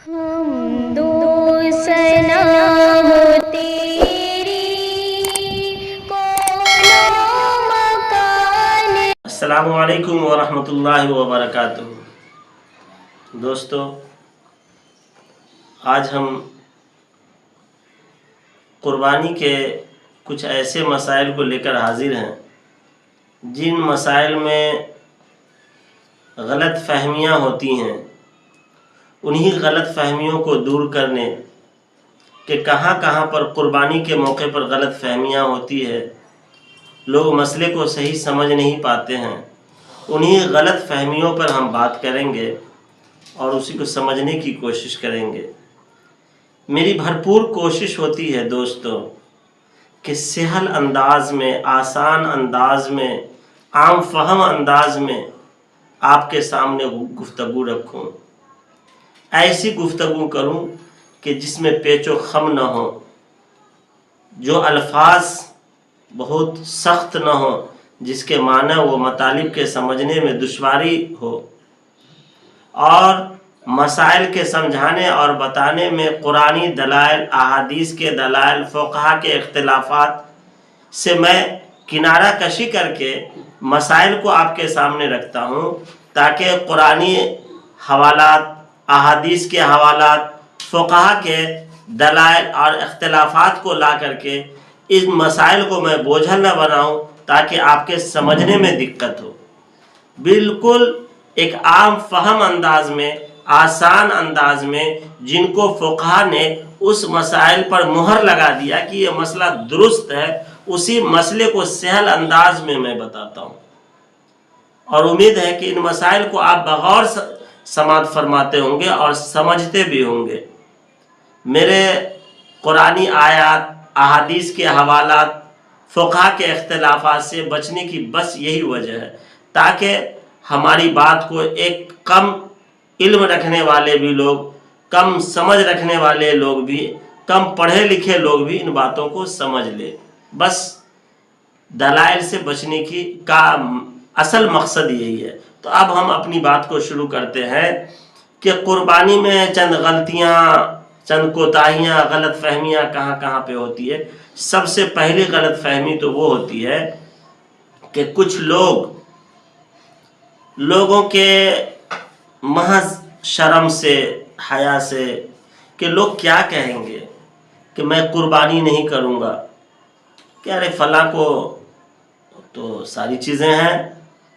حمد و ثنا ہو تیری کون و مکان۔ السلام علیکم ورحمۃ اللہ وبرکاتہ۔ دوستو، آج ہم قربانی کے کچھ ایسے مسائل کو لے کر حاضر ہیں جن مسائل میں غلط فہمیاں ہوتی ہیں۔ انہی غلط فہمیوں کو دور کرنے کہ کہاں کہاں پر قربانی کے موقع پر غلط فہمیاں ہوتی ہے، لوگ مسئلے کو صحیح سمجھ نہیں پاتے ہیں، انہی غلط فہمیوں پر ہم بات کریں گے اور اسی کو سمجھنے کی کوشش کریں گے۔ میری بھرپور کوشش ہوتی ہے دوستو کہ سہل انداز میں، آسان انداز میں، عام فہم انداز میں آپ کے سامنے گفتگو رکھوں، ایسی گفتگو کروں کہ جس میں پیچ و خم نہ ہو، جو الفاظ بہت سخت نہ ہو، جس کے معنی و مطالب کے سمجھنے میں دشواری ہو، اور مسائل کے سمجھانے اور بتانے میں قرآنی دلائل، احادیث کے دلائل، فقہا کے اختلافات سے میں کنارہ کشی کر کے مسائل کو آپ کے سامنے رکھتا ہوں، تاکہ قرآنی حوالات، احادیث کے حوالات، فقہا کے دلائل اور اختلافات کو لا کر کے اس مسائل کو میں بوجھل نہ بناؤں، تاکہ آپ کے سمجھنے میں دقت ہو۔ بالکل ایک عام فہم انداز میں، آسان انداز میں، جن کو فقہا نے اس مسائل پر مہر لگا دیا کہ یہ مسئلہ درست ہے، اسی مسئلے کو سہل انداز میں بتاتا ہوں، اور امید ہے کہ ان مسائل کو آپ بغور سماعت فرماتے ہوں گے اور سمجھتے بھی ہوں گے۔ میرے قرآنی آیات، احادیث کے حوالات، فقہا کے اختلافات سے بچنے کی بس یہی وجہ ہے، تاکہ ہماری بات کو ایک کم علم رکھنے والے بھی لوگ، کم سمجھ رکھنے والے لوگ بھی، کم پڑھے لکھے لوگ بھی ان باتوں کو سمجھ لے۔ بس دلائل سے بچنے کا اصل مقصد یہی ہے۔ تو اب ہم اپنی بات کو شروع کرتے ہیں کہ قربانی میں چند غلطیاں، چند کوتاہیاں، غلط فہمیاں کہاں کہاں پہ ہوتی ہے۔ سب سے پہلی غلط فہمی تو وہ ہوتی ہے کہ کچھ لوگوں کے محض شرم سے، حیا سے، کہ لوگ کیا کہیں گے کہ میں قربانی نہیں کروں گا، کہ ارے فلاں کو تو ساری چیزیں ہیں،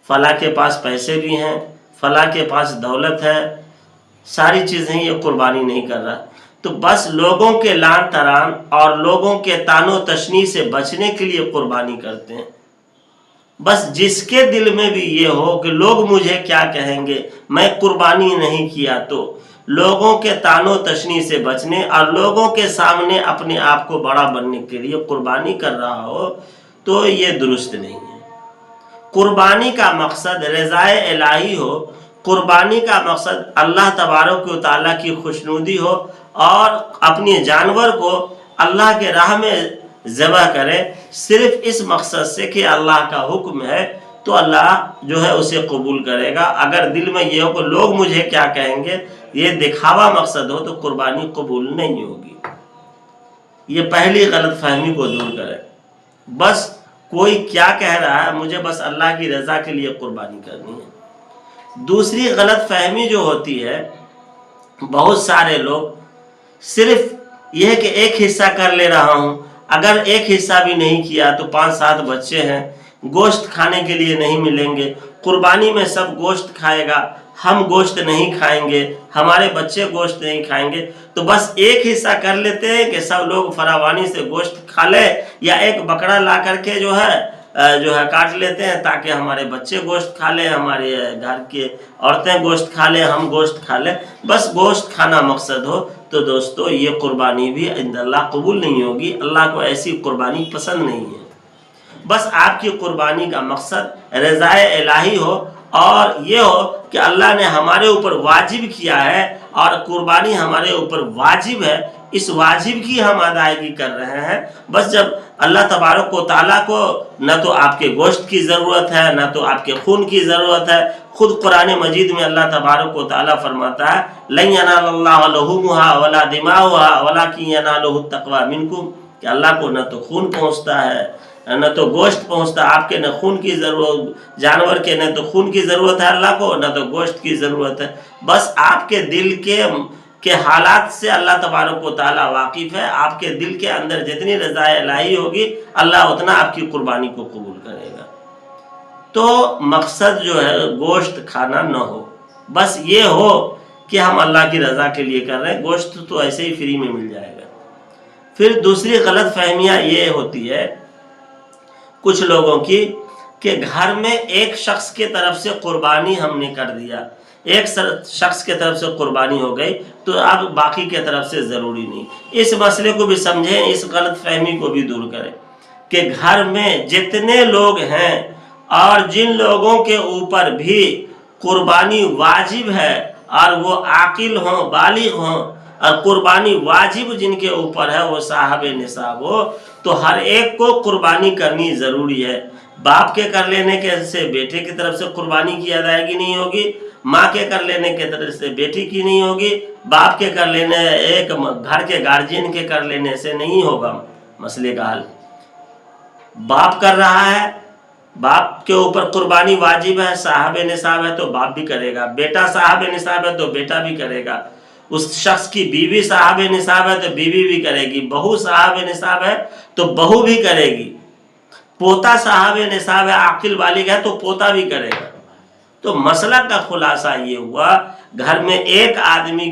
فلاں کے پاس پیسے بھی ہیں، فلاں کے پاس دولت ہے، ساری چیزیں، یہ قربانی نہیں کر رہا۔ تو بس لوگوں کے لعن طعن اور لوگوں کے طعن و تشنیع سے بچنے کے لیے قربانی کرتے ہیں۔ بس جس کے دل میں بھی یہ ہو کہ لوگ مجھے کیا کہیں گے، میں قربانی نہیں کیا، تو لوگوں کے طعن و تشنیع سے بچنے اور لوگوں کے سامنے اپنے آپ کو بڑا بننے کے لیے قربانی کر رہا ہو، تو یہ درست نہیں ہے۔ قربانی کا مقصد رضائے الہی ہو، قربانی کا مقصد اللہ تبارک و تعالیٰ کی خوشنودی ہو، اور اپنے جانور کو اللہ کے راہ میں ذبح کرے صرف اس مقصد سے کہ اللہ کا حکم ہے، تو اللہ جو ہے اسے قبول کرے گا۔ اگر دل میں یہ ہو کہ لوگ مجھے کیا کہیں گے، یہ دکھاوا مقصد ہو، تو قربانی قبول نہیں ہوگی۔ یہ پہلی غلط فہمی کو دور کرے۔ بس کوئی کیا کہہ رہا ہے، مجھے بس اللہ کی رضا کے لیے قربانی کرنی ہے۔ دوسری غلط فہمی جو ہوتی ہے، بہت سارے لوگ صرف یہ ہے کہ ایک حصہ کر لے رہا ہوں، اگر ایک حصہ بھی نہیں کیا تو 5-7 بچے ہیں، گوشت کھانے کے لیے نہیں ملیں گے، قربانی میں سب گوشت کھائے گا، ہم گوشت نہیں کھائیں گے، ہمارے بچے گوشت نہیں کھائیں گے، تو بس ایک حصہ کر لیتے ہیں کہ سب لوگ فراوانی سے گوشت کھا لے، یا ایک بکرا لا کر کے جو ہے کاٹ لیتے ہیں تاکہ ہمارے بچے گوشت کھا لیں، ہمارے گھر کے عورتیں گوشت کھا لیں، ہم گوشت کھا لیں، بس گوشت کھانا مقصد ہو، تو دوستو یہ قربانی بھی عند اللہ قبول نہیں ہوگی۔ اللہ کو ایسی قربانی پسند نہیں ہے۔ بس آپ کی قربانی کا مقصد رضائے الہی ہو، اور یہ ہو کہ اللہ نے ہمارے اوپر واجب کیا ہے اور قربانی ہمارے اوپر واجب ہے، اس واجب کی ہم ادائیگی کر رہے ہیں۔ بس جب اللہ تبارک و تعالیٰ کو نہ تو آپ کے گوشت کی ضرورت ہے، نہ تو آپ کے خون کی ضرورت ہے، خود قرآن مجید میں اللہ تبارک و تعالیٰ فرماتا ہے لن ینال اللہ لحومها ولا دماؤها ولکن ینالہ التقوی منکم، کہ اللہ کو نہ تو خون پہنچتا ہے نہ تو گوشت پہنچتا، آپ کے نہ خون کی ضرورت، جانور کے نہ تو خون کی ضرورت ہے اللہ کو، نہ تو گوشت کی ضرورت ہے، بس آپ کے دل کے حالات سے اللہ تبارک و تعالیٰ واقف ہے۔ آپ کے دل کے اندر جتنی رضا الہی ہوگی اللہ اتنا آپ کی قربانی کو قبول کرے گا۔ تو مقصد جو ہے گوشت کھانا نہ ہو، بس یہ ہو کہ ہم اللہ کی رضا کے لیے کر رہے ہیں، گوشت تو ایسے ہی فری میں مل جائے گا۔ پھر دوسری غلط فہمیاں یہ ہوتی ہے کچھ لوگوں کی کہ گھر میں ایک شخص کے طرف سے قربانی ہم نے کر دیا، ایک شخص کے طرف سے قربانی ہو گئی تو اب باقی کے طرف سے ضروری نہیں۔ اس مسئلے کو بھی سمجھیں، اس غلط فہمی کو بھی دور کریں کہ گھر میں جتنے لوگ ہیں اور جن لوگوں کے اوپر بھی قربانی واجب ہے اور وہ عاقل ہوں، بالغ ہوں، اور قربانی واجب جن کے اوپر ہے وہ صاحب نصاب ہو، تو ہر ایک کو قربانی کرنی ضروری ہے۔ باپ کے کر لینے کے سے بیٹے کی طرف سے قربانی کی ادائیگی نہیں ہوگی، ماں کے کر لینے کے طرف سے بیٹی کی نہیں ہوگی، باپ کے کر لینے، ایک گھر کے گارجین کے کر لینے سے نہیں ہوگا مسئلے کا حل۔ باپ کر رہا ہے، باپ کے اوپر قربانی واجب ہے، صاحب نصاب ہے تو باپ بھی کرے گا، بیٹا صاحب نصاب ہے تو بیٹا بھی کرے گا، اس شخص کی بیوی صاحب نصاب ہے تو بیوی بھی کرے گی، بہو صاحب نصاب ہے تو بہو بھی کرے گی، پوتا صاحب نصاب ہے، عاقل بالغ ہے تو پوتا بھی کرے گا۔ تو مسئلہ کا خلاصہ یہ ہوا گھر میں ایک آدمی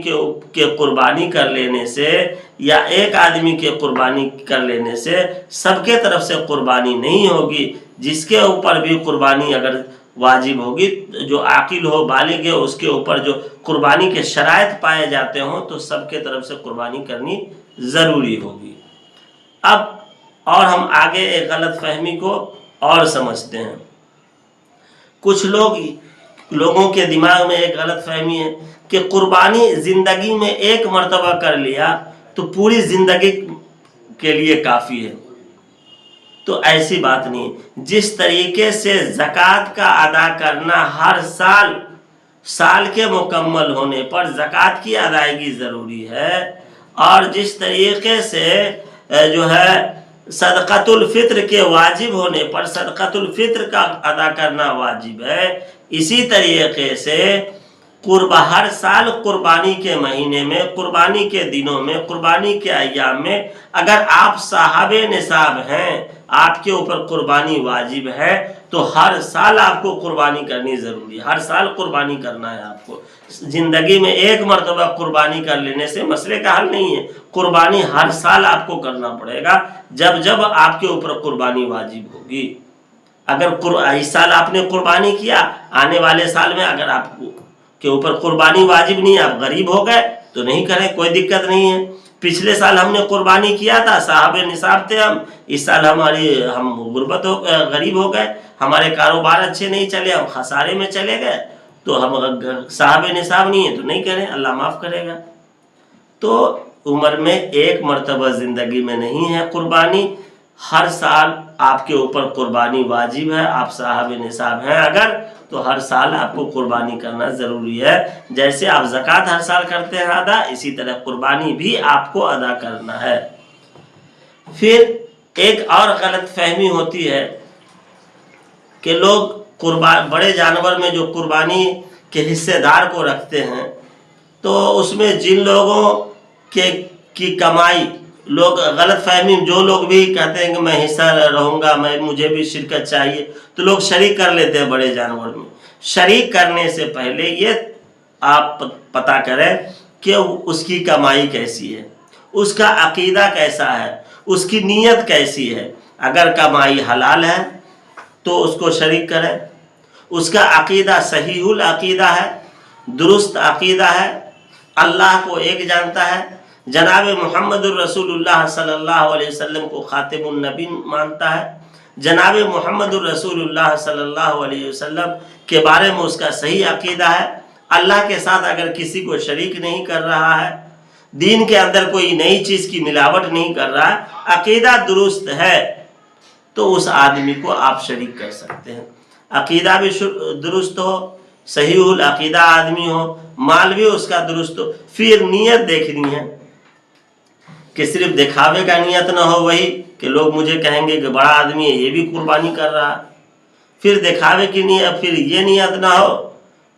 کے قربانی کر لینے سے یا ایک آدمی کے قربانی کر لینے سے سب کے طرف سے قربانی نہیں ہوگی، جس کے اوپر بھی قربانی اگر واجب ہوگی، جو عاقل ہو بالغ ہے اس کے اوپر جو قربانی کے شرائط پائے جاتے ہوں تو سب کے طرف سے قربانی کرنی ضروری ہوگی۔ اب اور ہم آگے ایک غلط فہمی کو اور سمجھتے ہیں۔ کچھ لوگوں کے دماغ میں ایک غلط فہمی ہے کہ قربانی زندگی میں ایک مرتبہ کر لیا تو پوری زندگی کے لیے کافی ہے، تو ایسی بات نہیں۔ جس طریقے سے زکوٰۃ کا ادا کرنا ہر سال کے مکمل ہونے پر زکوٰۃ کی ادائیگی ضروری ہے، اور جس طریقے سے جو ہے صدقۃ الفطر کے واجب ہونے پر صدقۃ الفطر کا ادا کرنا واجب ہے، اسی طریقے سے ہر سال قربانی کے مہینے میں، قربانی کے دنوں میں، قربانی کے ایام میں اگر آپ صاحب نصاب ہیں، آپ کے اوپر قربانی واجب ہے تو ہر سال آپ کو قربانی کرنی ضروری ہے، ہر سال قربانی کرنا ہے آپ کو۔ زندگی میں ایک مرتبہ قربانی کر لینے سے مسئلے کا حل نہیں ہے، قربانی ہر سال آپ کو کرنا پڑے گا جب آپ کے اوپر قربانی واجب ہوگی۔ اگر اس سال آپ نے قربانی کیا، آنے والے سال میں اگر آپ کے اوپر قربانی واجب نہیں ہے، آپ غریب ہو گئے تو نہیں کریں، کوئی دقت نہیں ہے۔ پچھلے سال ہم نے قربانی کیا تھا، صاحب نصاب تھے ہم، اس سال ہم غربت غریب ہو گئے، ہمارے کاروبار اچھے نہیں چلے، ہم خسارے میں چلے گئے، تو ہم صاحب نصاب نہیں ہے تو نہیں کریں، اللہ معاف کرے گا۔ تو عمر میں ایک مرتبہ زندگی میں نہیں ہے قربانی، ہر سال آپ کے اوپر قربانی واجب ہے، آپ صاحب نصاب ہیں اگر تو ہر سال آپ کو قربانی کرنا ضروری ہے۔ جیسے آپ زکوٰۃ ہر سال کرتے ہیں ادا، اسی طرح قربانی بھی آپ کو ادا کرنا ہے۔ پھر ایک اور غلط فہمی ہوتی ہے کہ لوگ بڑے جانور میں جو قربانی کے حصے دار کو رکھتے ہیں تو اس میں جن لوگوں کی کمائی، لوگ غلط فہمی، جو لوگ بھی کہتے ہیں کہ میں حصہ رہوں گا، مجھے بھی شرکت چاہیے، تو لوگ شریک کر لیتے ہیں بڑے جانور میں۔ شریک کرنے سے پہلے یہ آپ پتہ کریں کہ اس کی کمائی کیسی ہے، اس کا عقیدہ کیسا ہے، اس کی نیت کیسی ہے۔ اگر کمائی حلال ہے تو اس کو شریک کریں، اس کا عقیدہ صحیح العقیدہ ہے، درست عقیدہ ہے، اللہ کو ایک جانتا ہے، جناب محمد الرسول اللہ صلی اللہ علیہ وسلم کو خاتم النبی مانتا ہے، جناب محمد الرسول اللہ صلی اللہ علیہ وسلم کے بارے میں اس کا صحیح عقیدہ ہے، اللہ کے ساتھ اگر کسی کو شریک نہیں کر رہا ہے، دین کے اندر کوئی نئی چیز کی ملاوٹ نہیں کر رہا ہے، عقیدہ درست ہے، تو اس آدمی کو آپ شریک کر سکتے ہیں۔ عقیدہ بھی درست ہو، صحیح العقیدہ آدمی ہو، مال بھی اس کا درست ہو، پھر نیت دیکھنی ہے کہ صرف دکھاوے کا نیت نہ ہو وہی کہ لوگ مجھے کہیں گے کہ بڑا آدمی ہے یہ بھی قربانی کر رہا ہے، پھر دکھاوے کی نیت، پھر یہ نیت نہ ہو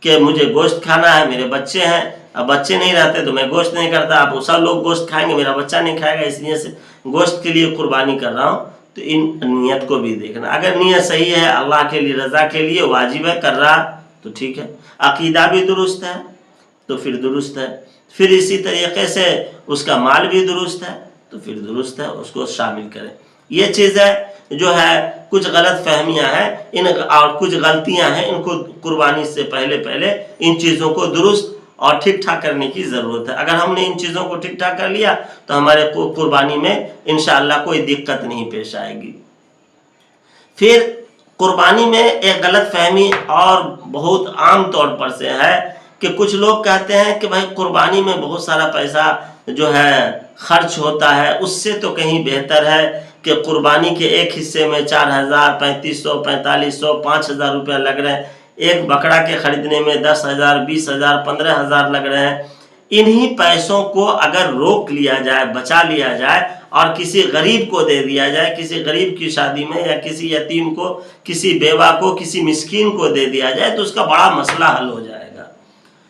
کہ مجھے گوشت کھانا ہے، میرے بچے ہیں، اب بچے نہیں رہتے تو میں گوشت نہیں کرتا، اب سب لوگ گوشت کھائیں گے میرا بچہ نہیں کھائے گا، اس لیے سے گوشت کے لیے قربانی کر رہا ہوں۔ تو ان نیت کو بھی دیکھنا، اگر نیت صحیح ہے، اللہ کے لیے، رضا کے لیے واجب ہے، کر رہا تو ٹھیک ہے، عقیدہ بھی درست ہے تو پھر درست ہے، پھر اسی طریقے سے اس کا مال بھی درست ہے تو پھر درست ہے، اس کو شامل کریں۔ یہ چیزیں جو ہے کچھ غلط فہمیاں ہیں اور کچھ غلطیاں ہیں، ان کو قربانی سے پہلے ان چیزوں کو درست اور ٹھیک ٹھاک کرنے کی ضرورت ہے۔ اگر ہم نے ان چیزوں کو ٹھیک ٹھاک کر لیا تو ہمارے قربانی میں انشاءاللہ کوئی دقت نہیں پیش آئے گی۔ پھر قربانی میں ایک غلط فہمی اور بہت عام طور پر سے ہے کہ کچھ لوگ کہتے ہیں کہ بھائی قربانی میں بہت سارا پیسہ جو ہے خرچ ہوتا ہے، اس سے تو کہیں بہتر ہے کہ قربانی کے ایک حصے میں 4000، 3500، 4500، 5000 روپیہ لگ رہے ہیں، ایک بکرا کے خریدنے میں 10,000، 20,000، 15,000 لگ رہے ہیں۔ انہی پیسوں کو اگر روک لیا جائے، بچا لیا جائے اور کسی غریب کو دے دیا جائے، کسی غریب کی شادی میں یا کسی یتیم کو، کسی بیوہ کو، کسی مسکین کو دے دیا جائے تو اس کا بڑا مسئلہ حل ہو جائے گا۔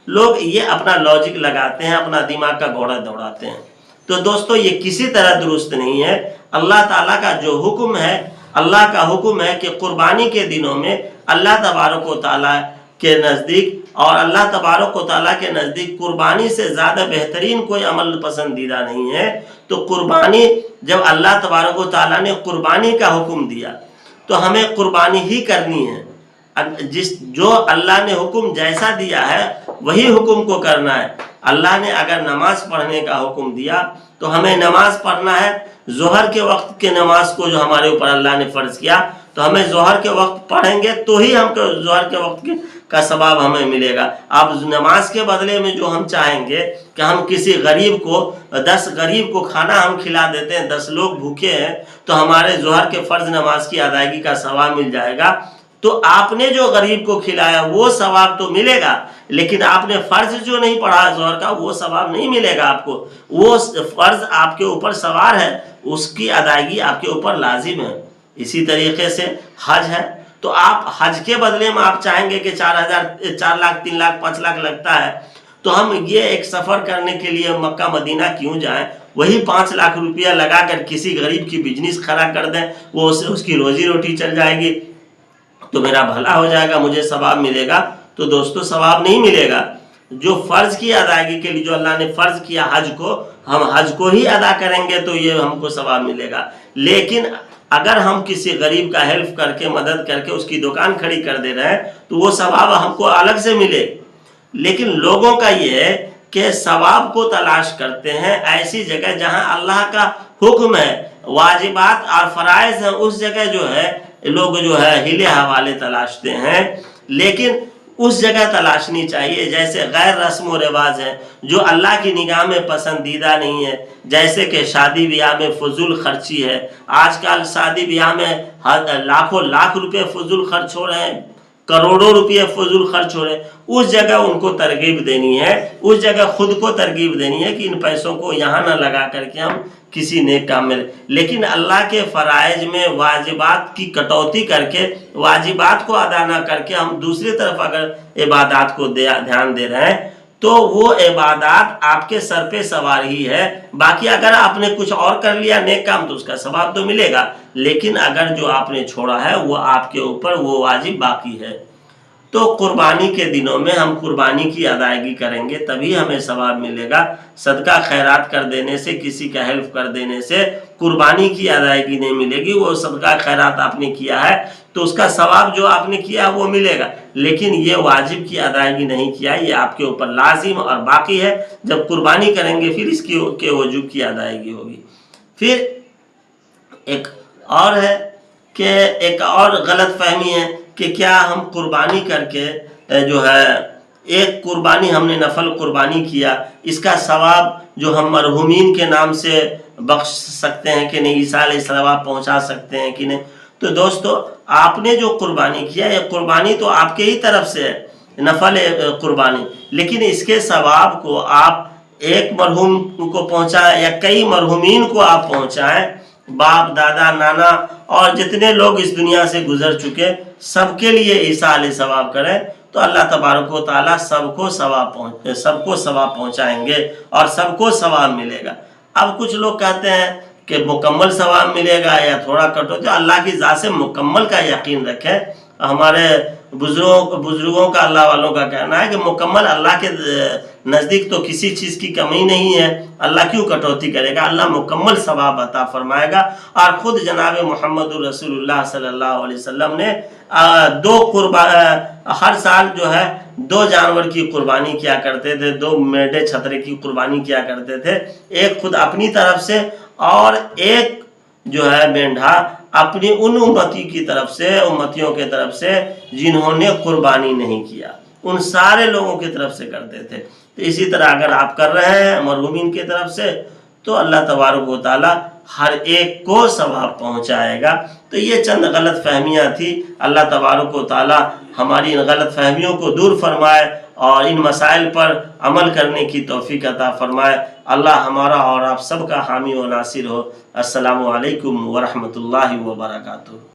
لوگ یہ اپنا لاجک لگاتے ہیں، اپنا دماغ کا گھوڑا دوڑاتے ہیں، تو دوستو یہ کسی طرح درست نہیں ہے۔ اللہ تعالیٰ کا جو حکم ہے، اللہ کا حکم ہے کہ قربانی کے دنوں میں اللہ تبارک و تعالیٰ کے نزدیک اور اللہ تبارک و تعالیٰ کے نزدیک قربانی سے زیادہ بہترین کوئی عمل پسندیدہ نہیں ہے۔ تو قربانی، جب اللہ تبارک و تعالیٰ نے قربانی کا حکم دیا تو ہمیں قربانی ہی کرنی ہے۔ جو اللہ نے حکم جیسا دیا ہے وہی حکم کو کرنا ہے۔ اللہ نے اگر نماز پڑھنے کا حکم دیا تو ہمیں نماز پڑھنا ہے۔ ظہر کے وقت کے نماز کو جو ہمارے اوپر اللہ نے فرض کیا تو ہمیں ظہر کے وقت پڑھیں گے تو ہی ہم کو ظہر کے وقت کا ثواب ہمیں ملے گا۔ اب نماز کے بدلے میں جو ہم چاہیں گے کہ ہم کسی غریب کو 10 غریب کو کھانا ہم کھلا دیتے ہیں، 10 لوگ بھوکے ہیں تو ہمارے ظہر کے فرض نماز کی ادائیگی کا ثواب مل جائے گا، تو آپ نے جو غریب کو کھلایا وہ ثواب تو ملے گا، لیکن آپ نے فرض جو نہیں پڑھا ظہر کا وہ ثواب نہیں ملے گا آپ کو۔ وہ فرض آپ کے اوپر سوار ہے، اس کی ادائیگی آپ کے اوپر لازم ہے۔ اسی طریقے سے حج ہے، تو آپ حج کے بدلے میں آپ چاہیں گے کہ 4,000، 4 لاکھ، 3 لاکھ، 5 لاکھ لگتا ہے، تو ہم یہ ایک سفر کرنے کے لیے مکہ مدینہ کیوں جائیں؟ وہی 5 لاکھ روپیہ لگا کر کسی غریب کی بزنس کھڑا کر دیں، وہ اس کی روزی روٹی چل جائے گی تو میرا بھلا ہو جائے گا، مجھے ثواب ملے گا۔ تو دوستو ثواب نہیں ملے گا۔ جو فرض کی ادائیگی کے لیے جو اللہ نے فرض کیا حج کو، ہم حج کو ہی ادا کریں گے تو یہ ہم کو ثواب ملے گا۔ لیکن اگر ہم کسی غریب کا ہیلپ کر کے، مدد کر کے اس کی دکان کھڑی کر دے رہے ہیں تو وہ ثواب ہم کو الگ سے ملے۔ لیکن لوگوں کا یہ ہے کہ ثواب کو تلاش کرتے ہیں ایسی جگہ جہاں اللہ کا حکم ہے، واجبات اور فرائض ہیں، اس جگہ جو ہے لوگ جو ہے ہیلے حوالے تلاشتے ہیں۔ لیکن اس جگہ تلاشنی چاہیے جیسے غیر رسم و رواج ہے جو اللہ کی نگاہ میں پسندیدہ نہیں ہے، جیسے کہ شادی بیاہ میں فضول خرچی ہے۔ آج کل شادی بیاہ میں لاکھوں لاکھ روپے فضول خرچ ہو رہے ہیں، کروڑوں روپے فضول خرچ ہو رہے ہیں۔ اس جگہ ان کو ترغیب دینی ہے، اس جگہ خود کو ترغیب دینی ہے کہ ان پیسوں کو یہاں نہ لگا کر کے ہم کسی نیک کام میں۔ لیکن اللہ کے فرائض میں واجبات کی کٹوتی کر کے، واجبات کو ادا نہ کر کے ہم دوسری طرف اگر عبادات کو دھیان دے رہے ہیں تو وہ عبادات آپ کے سر پہ سوار ہی ہے۔ باقی اگر آپ نے کچھ اور کر لیا نیک کام تو اس کا ثواب تو ملے گا، لیکن اگر جو آپ نے چھوڑا ہے وہ آپ کے اوپر وہ واجب باقی ہے۔ تو قربانی کے دنوں میں ہم قربانی کی ادائیگی کریں گے تبھی ہمیں ثواب ملے گا۔ صدقہ خیرات کر دینے سے، کسی کا ہیلپ کر دینے سے قربانی کی ادائیگی نہیں ملے گی۔ وہ صدقہ خیرات آپ نے کیا ہے تو اس کا ثواب جو آپ نے کیا وہ ملے گا، لیکن یہ واجب کی ادائیگی نہیں کیا، یہ آپ کے اوپر لازم اور باقی ہے۔ جب قربانی کریں گے پھر اس کے وجوب کی ادائیگی ہوگی۔ پھر ایک اور ہے کہ ایک اور غلط فہمی ہے کہ کیا ہم قربانی کر کے جو ہے ایک قربانی ہم نے نفل قربانی کیا، اس کا ثواب جو ہم مرحومین کے نام سے بخش سکتے ہیں کہ نہیں، عیسیٰ علیہ السلام پہنچا سکتے ہیں کہ نہیں؟ تو دوستو، آپ نے جو قربانی کیا، یہ قربانی تو آپ کے ہی طرف سے ہے، نفل قربانی، لیکن اس کے ثواب کو آپ ایک مرحوم کو پہنچائیں یا کئی مرحومین کو آپ پہنچائیں، باپ دادا نانا اور جتنے لوگ اس دنیا سے گزر چکے سب کے لیے عیسیٰ علیہ ثواب کریں، تو اللہ تبارک و تعالیٰ سب کو ثواب پہنچائیں گے اور سب کو ثواب ملے گا۔ اب کچھ لوگ کہتے ہیں کہ مکمل ثواب ملے گا یا تھوڑا کٹوتی، اللہ کی ذات سے مکمل کا یقین رکھیں۔ ہمارے بزرگوں کا، اللہ والوں کا کہنا ہے کہ مکمل اللہ کے نزدیک تو کسی چیز کی کمی نہیں ہے، اللہ کیوں کٹوتی کرے گا، اللہ مکمل ثواب عطا فرمائے گا۔ اور خود جناب محمد رسول اللہ صلی اللہ علیہ وسلم نے ہر سال جو ہے 2 جانور کی قربانی کیا کرتے تھے، 2 میڈے چھترے کی قربانی کیا کرتے تھے، ایک خود اپنی طرف سے اور ایک جو ہے مینڈھا اپنی ان امتیوں کی طرف سے جنہوں نے قربانی نہیں کیا، ان سارے لوگوں کی طرف سے کرتے تھے۔ تو اسی طرح اگر آپ کر رہے ہیں مرحومین کی طرف سے تو اللہ تبارک و تعالی ہر ایک کو ثواب پہنچائے گا۔ تو یہ چند غلط فہمیاں تھی، اللہ تبارک و تعالی ہماری ان غلط فہمیوں کو دور فرمائے اور ان مسائل پر عمل کرنے کی توفیق عطا فرمائے۔ اللہ ہمارا اور آپ سب کا حامی و ناصر ہو۔ السلام علیکم ورحمۃ اللہ وبرکاتہ۔